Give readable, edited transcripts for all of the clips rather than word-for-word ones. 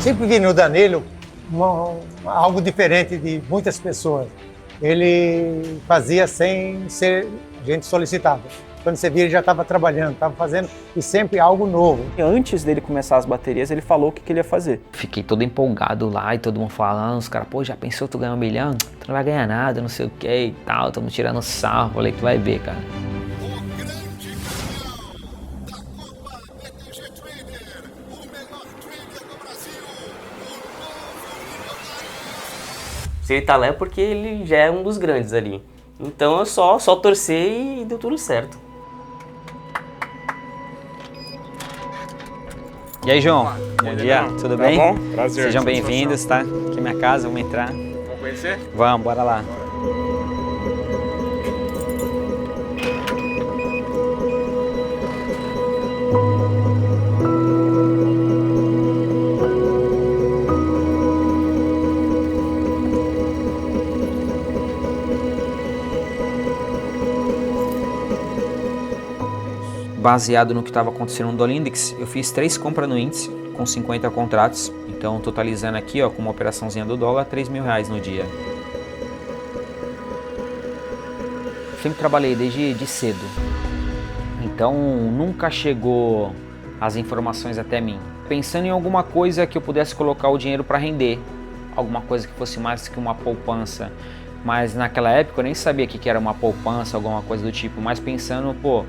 Sempre vi no Danilo algo diferente de muitas pessoas. Ele fazia sem ser gente solicitada. Quando você via, ele já estava trabalhando, estava fazendo, e sempre algo novo. Antes dele começar as baterias, ele falou o que ele ia fazer. Fiquei todo empolgado lá e todo mundo falando, os caras, pô, já pensou tu ganhar 1 milhão? Tu não vai ganhar nada, não sei o que e tal, todo mundo tirando sarro. Falei, tu vai ver, cara. Se ele tá lá é porque ele já é um dos grandes ali. Então eu só torcer e deu tudo certo. E aí, João? Bom dia, tudo bem? Bom? Prazer. Sejam bem-vindos, tá? Aqui é minha casa, vamos entrar. Vamos conhecer? Vamos, bora lá. Baseado no que estava acontecendo no Dolindex, eu fiz 3 compras no índice, com 50 contratos. Então, totalizando aqui, ó, com uma operaçãozinha do dólar, R$3.000 no dia. Sempre trabalhei desde cedo. Então, nunca chegou as informações até mim. Pensando em alguma coisa que eu pudesse colocar o dinheiro para render. Alguma coisa que fosse mais que uma poupança. Mas naquela época eu nem sabia o que era uma poupança, alguma coisa do tipo. Mas pensando, pô,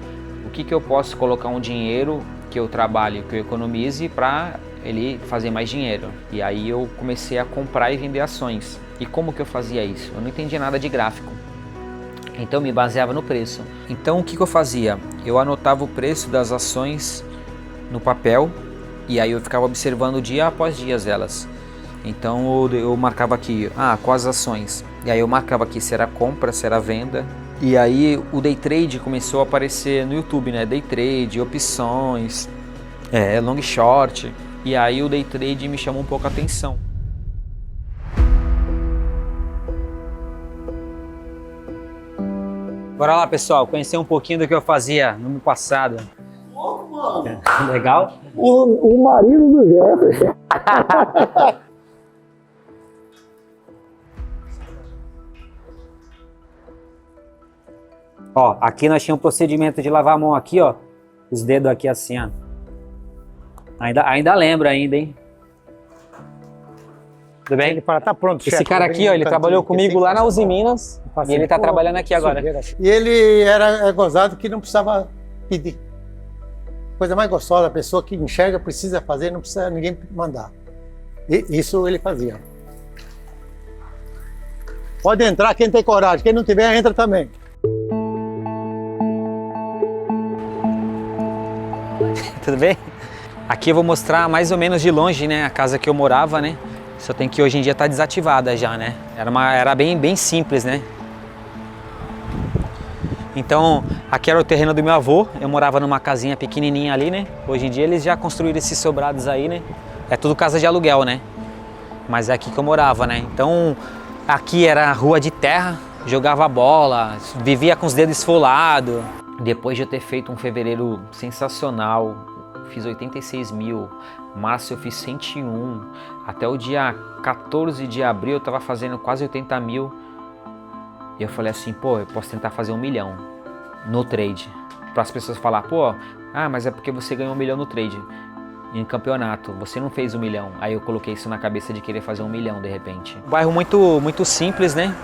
o que eu posso colocar um dinheiro que eu trabalhe, que eu economize para ele fazer mais dinheiro. E aí eu comecei a comprar e vender ações. E como que eu fazia isso? Eu não entendia nada de gráfico. Então eu me baseava no preço. Então o que eu fazia? Eu anotava o preço das ações no papel e aí eu ficava observando dia após dia elas. Então eu marcava aqui, quais ações? E aí eu marcava aqui se era compra, se era venda. E aí o day trade começou a aparecer no YouTube, né? Day trade, opções, long short. E aí o day trade me chamou um pouco a atenção. Bora lá, pessoal, conhecer um pouquinho do que eu fazia no ano passado. Legal? O marido do Jefferson. Ó, aqui nós tínhamos um procedimento de lavar a mão aqui, ó. Os dedos aqui assim, ó. Ainda lembro ainda, hein? Tudo bem? Ele fala, tá pronto, chefe. Esse cara aqui, ó, ele trabalhou comigo lá na Uzi Minas e ele tá trabalhando aqui agora. E ele era gozado que não precisava pedir. Coisa mais gostosa, a pessoa que enxerga precisa fazer, não precisa ninguém mandar. E isso ele fazia. Pode entrar quem tem coragem, quem não tiver, entra também. Tudo bem? Aqui eu vou mostrar mais ou menos de longe, né, a casa que eu morava, né? Só tem que hoje em dia tá desativada já, né? Era bem simples, né? Então, aqui era o terreno do meu avô, eu morava numa casinha pequenininha ali, né? Hoje em dia eles já construíram esses sobrados aí, né? É tudo casa de aluguel, né? Mas é aqui que eu morava, né? Então, aqui era rua de terra, jogava bola, vivia com os dedos esfolados. Depois de eu ter feito um fevereiro sensacional, fiz 86 mil, março eu fiz 101, até o dia 14 de abril eu tava fazendo quase 80 mil. E eu falei assim, pô, eu posso tentar fazer 1 milhão no trade. Para as pessoas falar, pô, mas é porque você ganhou 1 milhão no trade. Em campeonato, você não fez 1 milhão. Aí eu coloquei isso na cabeça de querer fazer 1 milhão de repente. Um bairro muito simples, né?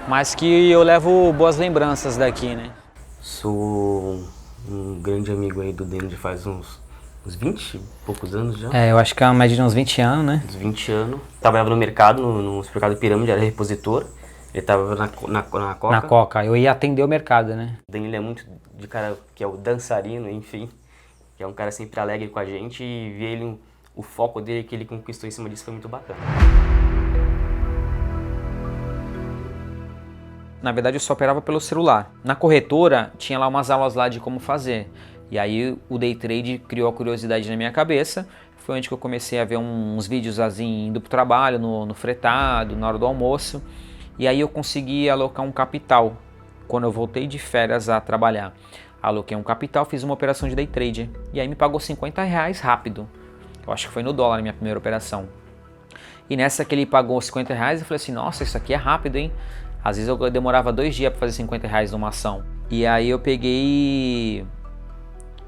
Mas que eu levo boas lembranças daqui, né? Sou um grande amigo aí do Denner faz uns 20 e poucos anos já. Eu acho que é uma média de uns 20 anos, né? Uns 20 anos. Trabalhava no mercado, no supermercado Pirâmide, era repositor. Ele tava na Coca. Na Coca, eu ia atender o mercado, né? O Danilo é muito de cara que é o dançarino, enfim. Que é um cara sempre alegre com a gente e ver ele, o foco dele que ele conquistou em cima disso foi muito bacana. Na verdade eu só operava pelo celular. Na corretora tinha lá umas aulas lá de como fazer. E aí o Day Trade criou a curiosidade na minha cabeça. Foi onde que eu comecei a ver uns vídeos assim, indo pro trabalho, no fretado, na hora do almoço. E aí eu consegui alocar um capital quando eu voltei de férias a trabalhar, aloquei um capital, fiz uma operação de day trade. E aí me pagou R$50 rápido. Eu acho que foi no dólar a minha primeira operação. E nessa que ele pagou R$50, eu falei assim, nossa, isso aqui é rápido, hein? Às vezes eu demorava 2 dias para fazer R$50 numa ação. E aí eu peguei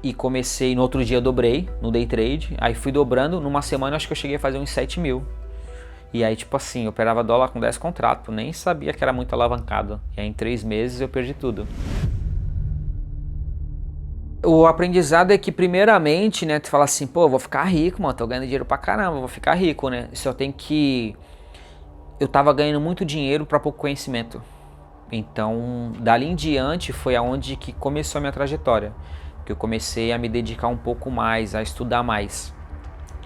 e comecei, no outro dia eu dobrei no day trade. Aí fui dobrando, numa semana eu acho que eu cheguei a fazer uns 7 mil. E aí tipo assim, eu operava dólar com 10 contratos, nem sabia que era muito alavancado. E aí em 3 meses eu perdi tudo. O aprendizado é que primeiramente, né, tu fala assim, pô, eu vou ficar rico, mano, tô ganhando dinheiro pra caramba, vou ficar rico, né? Só tem que... Eu tava ganhando muito dinheiro pra pouco conhecimento. Então, dali em diante foi aonde que começou a minha trajetória. Que eu comecei a me dedicar um pouco mais, a estudar mais.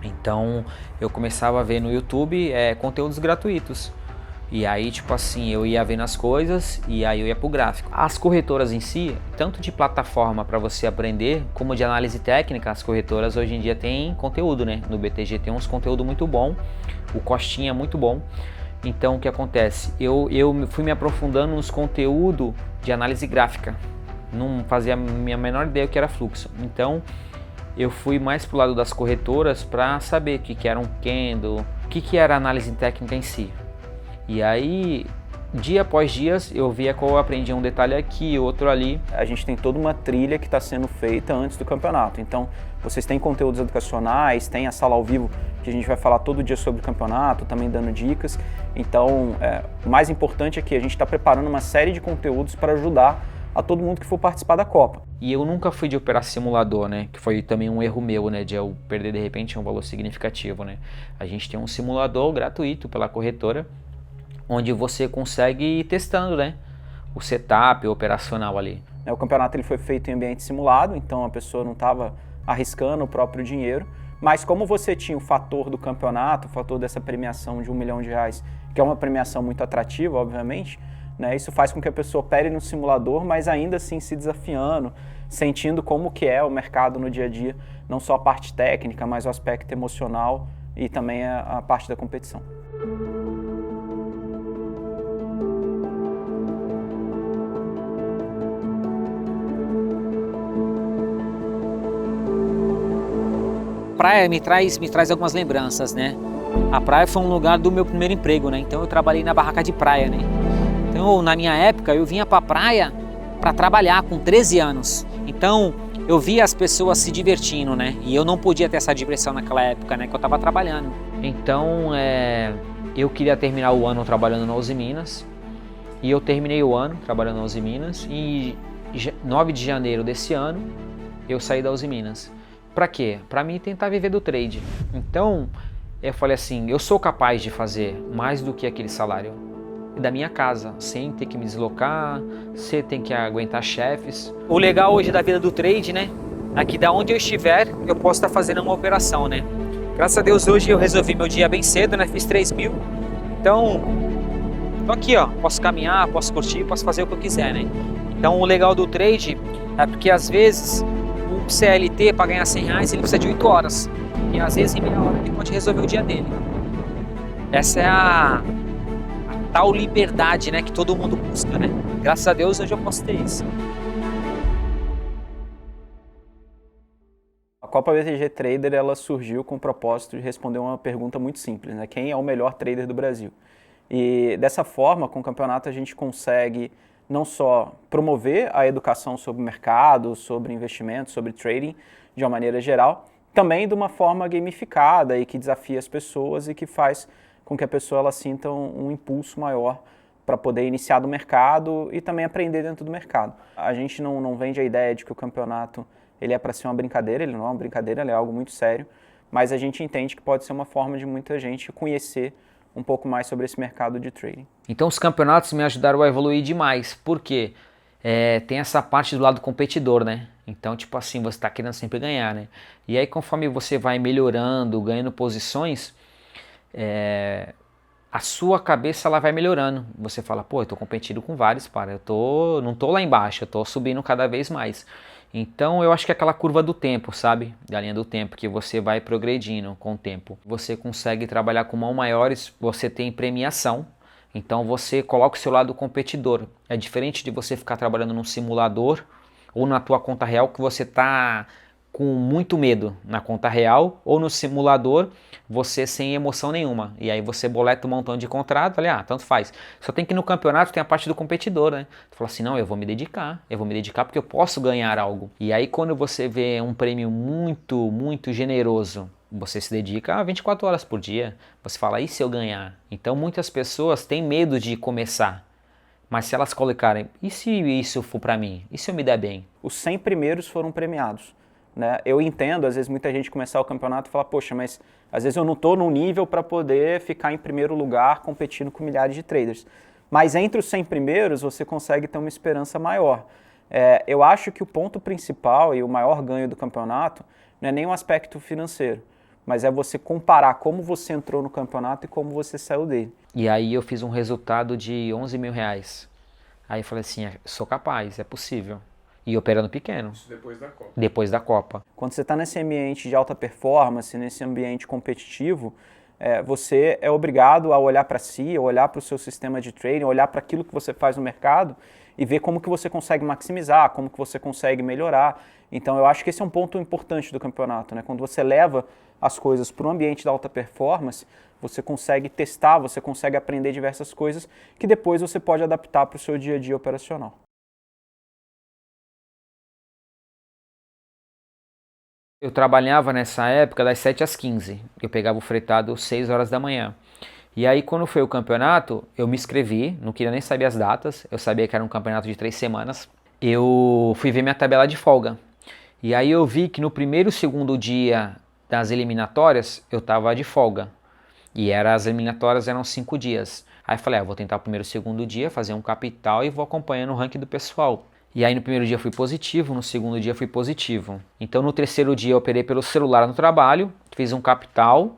Então, eu começava a ver no YouTube conteúdos gratuitos. E aí, tipo assim, eu ia vendo as coisas e aí eu ia pro gráfico. As corretoras em si, tanto de plataforma para você aprender, como de análise técnica, as corretoras hoje em dia têm conteúdo, né? No BTG tem uns conteúdo muito bom, o Costinha é muito bom. Então, o que acontece? Eu fui me aprofundando nos conteúdos de análise gráfica. Não fazia a minha menor ideia o que era fluxo. Então, eu fui mais pro lado das corretoras para saber o que era um candle, o que era análise técnica em si. E aí, dia após dia, eu via que eu aprendia um detalhe aqui, outro ali. A gente tem toda uma trilha que está sendo feita antes do campeonato. Então, vocês têm conteúdos educacionais, tem a sala ao vivo que a gente vai falar todo dia sobre o campeonato, também dando dicas. Então, o mais importante é que a gente está preparando uma série de conteúdos para ajudar a todo mundo que for participar da Copa. E eu nunca fui de operar simulador, né? Que foi também um erro meu, né? De eu perder de repente um valor significativo, né? A gente tem um simulador gratuito pela corretora, onde você consegue ir testando, né, o setup operacional ali. O campeonato ele foi feito em ambiente simulado, então a pessoa não estava arriscando o próprio dinheiro, mas como você tinha o fator do campeonato, o fator dessa premiação de R$1 milhão, que é uma premiação muito atrativa, obviamente, né, isso faz com que a pessoa opere no simulador, mas ainda assim se desafiando, sentindo como que é o mercado no dia a dia, não só a parte técnica, mas o aspecto emocional e também a parte da competição. Praia me traz algumas lembranças, né? A praia foi um lugar do meu primeiro emprego, né? Então eu trabalhei na barraca de praia, né? Então na minha época eu vinha pra praia para trabalhar com 13 anos. Então eu via as pessoas se divertindo, né? E eu não podia ter essa diversão naquela época, né? Que eu tava trabalhando. Então eu queria terminar o ano trabalhando na Uzi Minas. E eu terminei o ano trabalhando na Uzi Minas. E 9 de janeiro desse ano eu saí da Uzi Minas. Pra quê? Pra mim tentar viver do trade. Então, eu falei assim, eu sou capaz de fazer mais do que aquele salário da minha casa, sem ter que me deslocar, sem ter que aguentar chefes. O legal hoje da vida do trade, né? Aqui da onde eu estiver, eu posso estar fazendo uma operação, né? Graças a Deus hoje eu resolvi meu dia bem cedo, né? Fiz 3 mil. Então, tô aqui, ó. Posso caminhar, posso curtir, posso fazer o que eu quiser, né? Então, o legal do trade é porque às vezes um CLT para ganhar R$100 ele precisa de 8 horas. E às vezes em meia hora ele pode resolver o dia dele. Essa é a tal liberdade, né, que todo mundo busca, né? Graças a Deus hoje eu posso ter isso. A Copa BTG Trader ela surgiu com o propósito de responder uma pergunta muito simples, né? Quem é o melhor trader do Brasil? E dessa forma, com o campeonato a gente consegue não só promover a educação sobre o mercado, sobre investimento, sobre trading de uma maneira geral, também de uma forma gamificada e que desafia as pessoas e que faz com que a pessoa ela sinta um impulso maior para poder iniciar no mercado e também aprender dentro do mercado. A gente não vende a ideia de que o campeonato ele é para ser uma brincadeira, ele não é uma brincadeira, ele é algo muito sério, mas a gente entende que pode ser uma forma de muita gente conhecer um pouco mais sobre esse mercado de trading. Então os campeonatos me ajudaram a evoluir demais, porque tem essa parte do lado competidor, né? Então, tipo assim, você está querendo sempre ganhar, né? E aí conforme você vai melhorando, ganhando posições, a sua cabeça ela vai melhorando. Você fala, pô, eu tô competindo com vários, não tô lá embaixo, eu tô subindo cada vez mais. Então eu acho que é aquela curva do tempo, sabe? Da linha do tempo, que você vai progredindo com o tempo. Você consegue trabalhar com mãos maiores, você tem premiação. Então você coloca o seu lado competidor. É diferente de você ficar trabalhando num simulador ou na tua conta real que você está com muito medo na conta real, ou no simulador você sem emoção nenhuma. E aí você boleta um montão de contrato, olha, tanto faz. Só tem que no campeonato tem a parte do competidor, né? Tu fala assim, não, eu vou me dedicar porque eu posso ganhar algo. E aí quando você vê um prêmio muito, muito generoso, você se dedica a 24 horas por dia. Você fala, e se eu ganhar? Então muitas pessoas têm medo de começar. Mas se elas colocarem, e se isso for para mim? E se eu me der bem? Os 100 primeiros foram premiados. Né? Eu entendo, às vezes muita gente começar o campeonato e falar, poxa, mas às vezes eu não estou num nível para poder ficar em primeiro lugar competindo com milhares de traders. Mas entre os 100 primeiros você consegue ter uma esperança maior. Eu acho que o ponto principal e o maior ganho do campeonato não é nem o aspecto financeiro, mas é você comparar como você entrou no campeonato e como você saiu dele. E aí eu fiz um resultado de 11 mil reais. Aí eu falei assim, sou capaz, é possível. E operando pequeno. Isso depois da Copa. Depois da Copa. Quando você está nesse ambiente de alta performance, nesse ambiente competitivo, você é obrigado a olhar para si, a olhar para o seu sistema de trading, olhar para aquilo que você faz no mercado e ver como que você consegue maximizar, como que você consegue melhorar. Então eu acho que esse é um ponto importante do campeonato, né? Quando você leva as coisas para o ambiente da alta performance, você consegue testar, você consegue aprender diversas coisas que depois você pode adaptar para o seu dia a dia operacional. Eu trabalhava nessa época das 7 às 15. Eu pegava o fretado às 6 horas da manhã. E aí quando foi o campeonato, eu me inscrevi, não queria nem saber as datas, eu sabia que era um campeonato de 3 semanas. Eu fui ver minha tabela de folga. E aí eu vi que no primeiro e segundo dia das eliminatórias, eu estava de folga. E as eliminatórias eram 5 dias. Aí eu falei, vou tentar o primeiro e segundo dia, fazer um capital e vou acompanhando o ranking do pessoal. E aí no primeiro dia fui positivo, no segundo dia fui positivo. Então no terceiro dia eu operei pelo celular no trabalho, fiz um capital,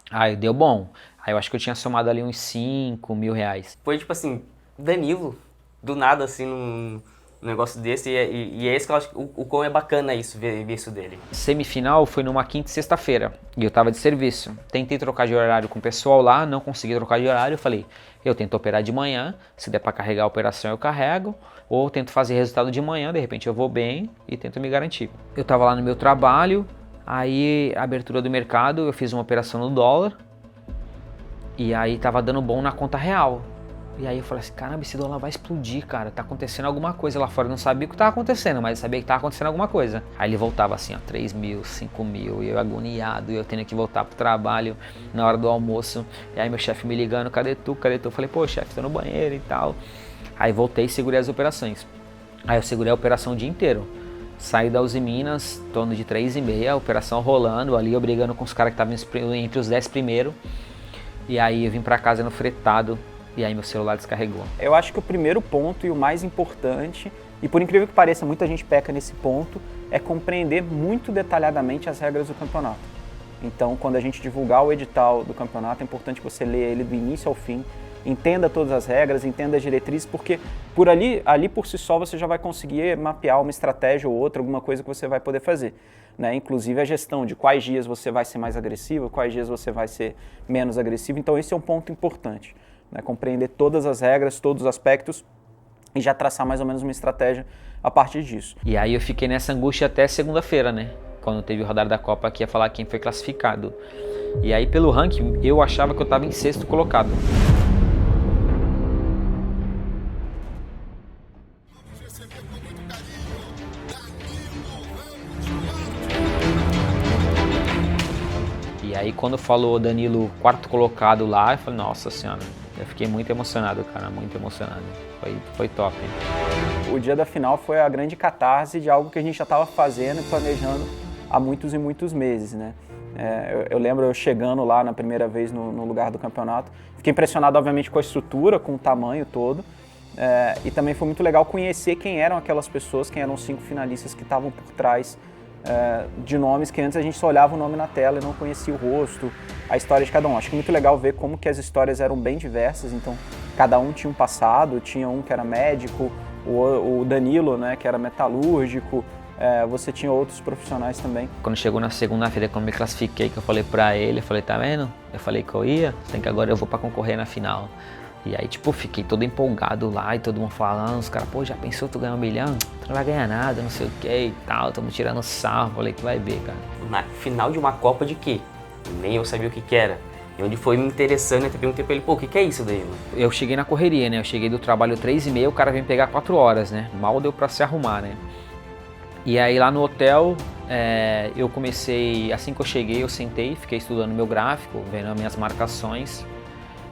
aí deu bom. Aí eu acho que eu tinha somado ali uns 5 mil reais. Foi tipo assim, Danilo, do nada assim, num negócio desse, e é isso que eu acho que o quão é bacana isso, ver isso dele. Semifinal foi numa quinta e sexta-feira, e eu tava de serviço. Tentei trocar de horário com o pessoal lá, não consegui trocar de horário, eu falei, eu tento operar de manhã, se der para carregar a operação eu carrego, ou tento fazer resultado de manhã, de repente eu vou bem e tento me garantir. Eu tava lá no meu trabalho, aí abertura do mercado, eu fiz uma operação no dólar, e aí tava dando bom na conta real. E aí eu falei assim, caramba, esse dólar vai explodir, cara, tá acontecendo alguma coisa lá fora. Eu não sabia o que tava acontecendo, mas eu sabia que tava acontecendo alguma coisa. Aí ele voltava assim, 3 mil, 5 mil, e eu agoniado, e eu tendo que voltar pro trabalho na hora do almoço. E aí meu chefe me ligando, cadê tu? Eu falei, pô, chefe, tô no banheiro e tal. Aí voltei e segurei as operações. Aí eu segurei a operação o dia inteiro. Saí da Uzi Minas, em torno de 3h30, a operação rolando, ali eu brigando com os caras que estavam entre os 10 primeiros. E aí eu vim pra casa no fretado, e aí meu celular descarregou. Eu acho que o primeiro ponto e o mais importante, e por incrível que pareça, muita gente peca nesse ponto, é compreender muito detalhadamente as regras do campeonato. Então, quando a gente divulgar o edital do campeonato, é importante você ler ele do início ao fim, entenda todas as regras, entenda as diretrizes, porque por ali por si só você já vai conseguir mapear uma estratégia ou outra, alguma coisa que você vai poder fazer. Né? Inclusive a gestão de quais dias você vai ser mais agressivo, quais dias você vai ser menos agressivo. Então esse é um ponto importante, né? Compreender todas as regras, todos os aspectos e já traçar mais ou menos uma estratégia a partir disso. E aí eu fiquei nessa angústia até segunda-feira, né? Quando teve o radar da Copa que ia falar quem foi classificado. E aí pelo ranking eu achava que eu estava em 6º colocado. E aí quando falou Danilo 4º colocado lá, eu falei, nossa senhora, eu fiquei muito emocionado, cara, muito emocionado. Foi top. O dia da final foi a grande catarse de algo que a gente já estava fazendo e planejando há muitos e muitos meses, né? Eu lembro eu chegando lá na primeira vez no lugar do campeonato, fiquei impressionado obviamente com a estrutura, com o tamanho todo, e também foi muito legal conhecer quem eram aquelas pessoas, quem eram os 5 finalistas que estavam por trás de nomes que antes a gente só olhava o nome na tela e não conhecia o rosto, a história de cada um. Acho que é muito legal ver como que as histórias eram bem diversas, então cada um tinha um passado, tinha um que era médico, o Danilo, né, que era metalúrgico, você tinha outros profissionais também. Quando chegou na segunda-feira, quando me classifiquei, que eu falei pra ele, eu falei, tá vendo? Eu falei que eu ia, tem que agora eu vou pra concorrer na final. E aí, tipo, fiquei todo empolgado lá e todo mundo falando, os caras, pô, já pensou tu ganhar 1 milhão? Tu não vai ganhar nada, não sei o que e tal, tamo tirando sarro, falei que vai ver, cara. Na final de uma Copa de quê? Nem eu sabia o que era. E onde foi me interessando, eu até perguntei pra ele, pô, o que é isso daí, mano? Eu cheguei na correria, né? Eu cheguei do trabalho 3h30, o cara veio me pegar 4 horas, né? Mal deu pra se arrumar, né? E aí lá no hotel, eu comecei, assim que eu cheguei, eu sentei, fiquei estudando meu gráfico, vendo as minhas marcações.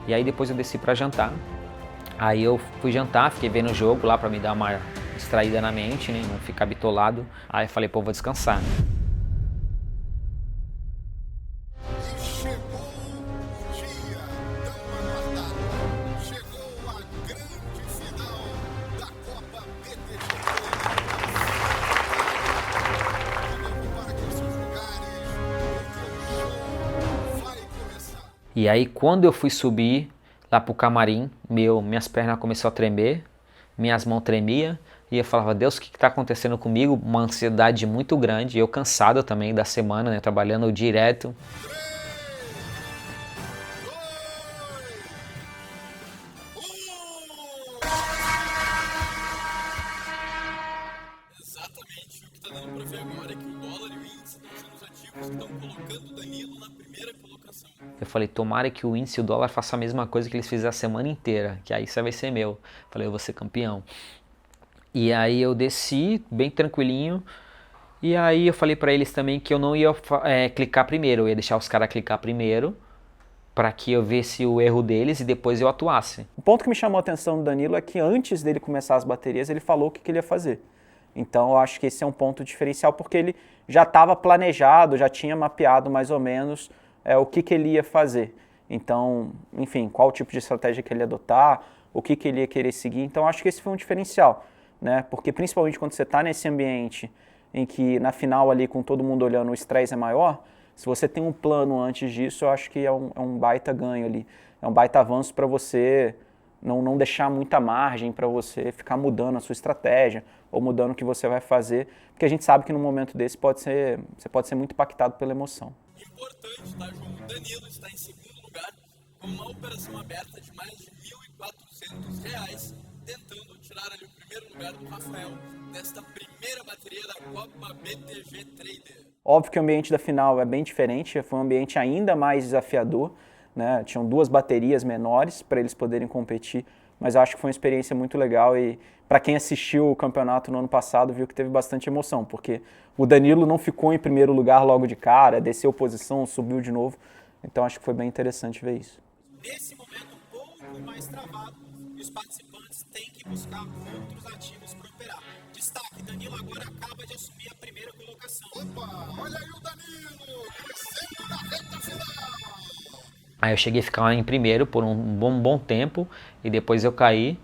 E aí depois eu desci pra jantar. Aí eu fui jantar, fiquei vendo o jogo lá pra me dar uma distraída na mente, né? Não ficar bitolado. Aí eu falei, pô, vou descansar. E aí quando eu fui subir lá pro camarim, minhas pernas começaram a tremer, minhas mãos tremiam, e eu falava, Deus, o que está acontecendo comigo? Uma ansiedade muito grande, eu cansado também da semana, né, trabalhando direto. Exatamente o que está dando para ver agora é que o dólar e o índice estão sendo os ativos que estão colocando o Danilo na primeira colocação. Eu falei, tomara que o índice e o dólar façam a mesma coisa que eles fizeram a semana inteira, que aí isso vai ser meu. Falei, eu vou ser campeão. E aí eu desci, bem tranquilinho, e aí eu falei pra eles também que eu não ia clicar primeiro, eu ia deixar os caras clicar primeiro, para que eu visse o erro deles e depois eu atuasse. O ponto que me chamou a atenção do Danilo é que antes dele começar as baterias, ele falou o que ele ia fazer. Então eu acho que esse é um ponto diferencial, porque ele já estava planejado, já tinha mapeado mais ou menos o que ele ia fazer. Então, enfim, qual tipo de estratégia que ele ia adotar, o que ele ia querer seguir. Então acho que esse foi um diferencial, né? Porque principalmente quando você está nesse ambiente em que na final ali com todo mundo olhando o estresse é maior, se você tem um plano antes disso, eu acho que é um baita ganho ali, é um baita avanço para você não deixar muita margem para você ficar mudando a sua estratégia ou mudando o que você vai fazer, porque a gente sabe que num momento desse você pode ser muito impactado pela emoção. Importante, tá, João? O Danilo está em segundo lugar com uma operação aberta de mais de R$ 1.400, tentando tirar ali o primeiro lugar do Rafael nesta primeira bateria da Copa BTG Trader. Óbvio que o ambiente da final é bem diferente, foi um ambiente ainda mais desafiador, né? Tinham 2 baterias menores para eles poderem competir, mas acho que foi uma experiência muito legal e para quem assistiu o campeonato no ano passado viu que teve bastante emoção, porque o Danilo não ficou em primeiro lugar logo de cara, desceu posição, subiu de novo, então acho que foi bem interessante ver isso. Nesse momento um pouco mais travado, os participantes têm que buscar outros ativos para operar. Destaque, Danilo agora acaba de assumir a primeira colocação. Opa, olha aí o Danilo, crescendo na reta final. Aí eu cheguei a ficar em primeiro por um bom tempo e depois eu caí.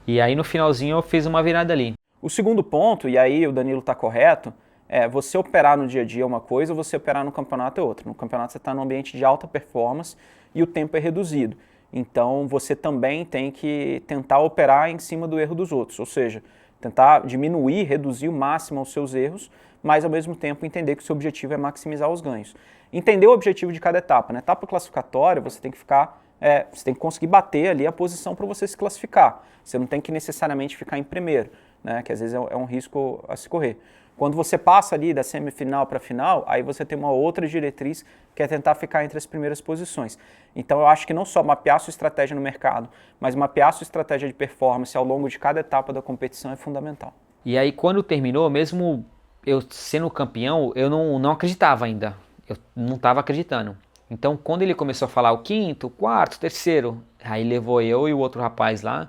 E aí no finalzinho eu fiz uma virada ali. O segundo ponto, e aí o Danilo está correto, é você operar no dia a dia é uma coisa, você operar no campeonato é outra. No campeonato você está num ambiente de alta performance e o tempo é reduzido. Então você também tem que tentar operar em cima do erro dos outros, ou seja, tentar diminuir, reduzir o máximo os seus erros, mas ao mesmo tempo entender que o seu objetivo é maximizar os ganhos. Entender o objetivo de cada etapa. Na etapa classificatória você tem que você tem que conseguir bater ali a posição para você se classificar. Você não tem que necessariamente ficar em primeiro, né? Que às vezes é um risco a se correr. Quando você passa ali da semifinal para a final, aí você tem uma outra diretriz que é tentar ficar entre as primeiras posições. Então eu acho que não só mapear sua estratégia no mercado, mas mapear sua estratégia de performance ao longo de cada etapa da competição é fundamental. E aí quando terminou, mesmo eu sendo campeão, eu não acreditava ainda. Eu não estava acreditando. Então quando ele começou a falar o quinto, quarto, terceiro, aí levou eu e o outro rapaz lá.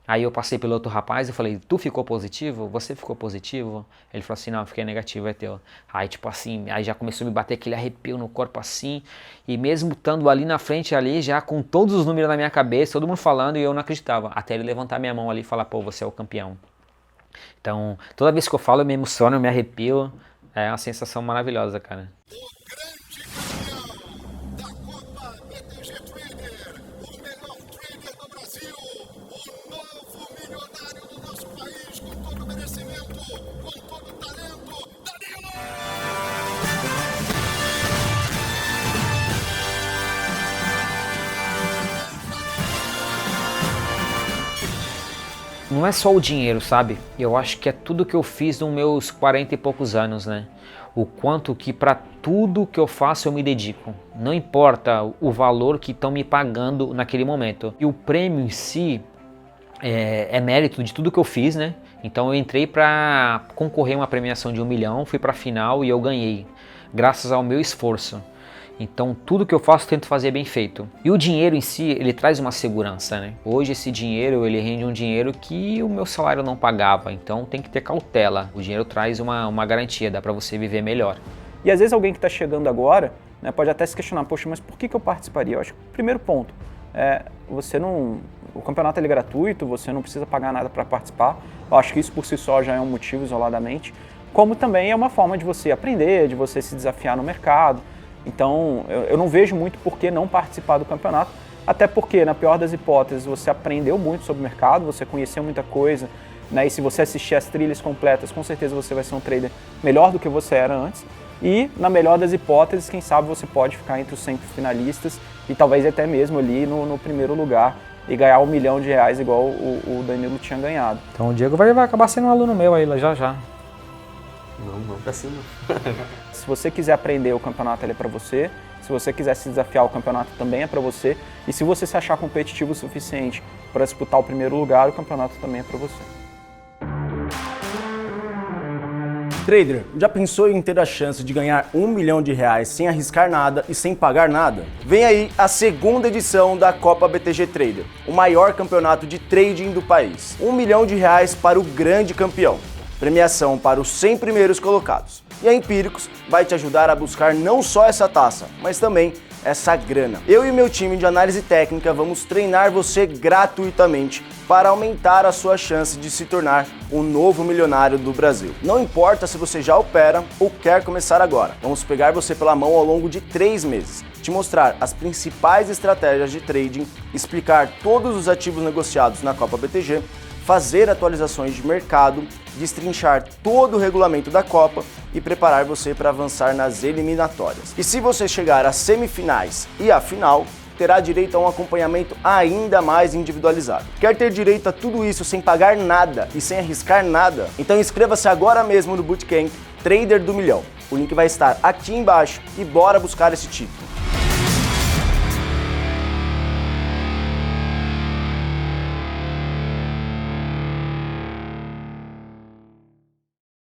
Aí eu passei pelo outro rapaz e falei, tu ficou positivo? Você ficou positivo? Ele falou assim, não, eu fiquei negativo, é teu. Aí tipo assim, aí já começou a me bater aquele arrepio no corpo assim. E mesmo estando ali na frente, ali já com todos os números na minha cabeça, todo mundo falando e eu não acreditava. Até ele levantar minha mão ali e falar, pô, você é o campeão. Então, toda vez que eu falo eu me emociono, eu me arrepio. É uma sensação maravilhosa, cara. não é só o dinheiro, sabe? Eu acho que é tudo que eu fiz nos meus 40 e poucos anos, né? O quanto que para tudo que eu faço eu me dedico. Não importa o valor que estão me pagando naquele momento. E o prêmio em si é mérito de tudo que eu fiz, né? Então eu entrei para concorrer a uma premiação de 1 milhão, fui para a final e eu ganhei, graças ao meu esforço. Então tudo que eu faço eu tento fazer bem feito. E o dinheiro em si, ele traz uma segurança, né? Hoje esse dinheiro, ele rende um dinheiro que o meu salário não pagava, então tem que ter cautela. O dinheiro traz uma garantia, dá para você viver melhor. E às vezes alguém que está chegando agora, né, pode até se questionar, poxa, mas por que eu participaria? Eu acho que o primeiro ponto é, o campeonato é gratuito, você não precisa pagar nada para participar. Eu acho que isso por si só já é um motivo isoladamente, como também é uma forma de você aprender, de você se desafiar no mercado. Então, eu não vejo muito por que não participar do campeonato, até porque, na pior das hipóteses, você aprendeu muito sobre o mercado, você conheceu muita coisa, né? E se você assistir as trilhas completas, com certeza você vai ser um trader melhor do que você era antes. E, na melhor das hipóteses, quem sabe você pode ficar entre os 100 finalistas e talvez até mesmo ali no primeiro lugar e ganhar R$1 milhão igual o Danilo tinha ganhado. Então o Diego vai acabar sendo um aluno meu aí já. Vamos pra cima. Se você quiser aprender, o campeonato ele é para você. Se você quiser se desafiar, o campeonato também é para você. E se você se achar competitivo o suficiente para disputar o primeiro lugar, o campeonato também é para você. Trader, já pensou em ter a chance de ganhar R$1 milhão sem arriscar nada e sem pagar nada? Vem aí a segunda edição da Copa BTG Trader, o maior campeonato de trading do país. R$1 milhão para o grande campeão. Premiação para os 100 primeiros colocados. E a Empíricos vai te ajudar a buscar não só essa taça, mas também essa grana. Eu e meu time de análise técnica vamos treinar você gratuitamente para aumentar a sua chance de se tornar um novo milionário do Brasil. Não importa se você já opera ou quer começar agora. Vamos pegar você pela mão ao longo de 3 meses, te mostrar as principais estratégias de trading, explicar todos os ativos negociados na Copa BTG, fazer atualizações de mercado, destrinchar todo o regulamento da Copa e preparar você para avançar nas eliminatórias. E se você chegar às semifinais e à final, terá direito a um acompanhamento ainda mais individualizado. Quer ter direito a tudo isso sem pagar nada e sem arriscar nada? Então inscreva-se agora mesmo no Bootcamp Trader do Milhão. O link vai estar aqui embaixo e bora buscar esse título.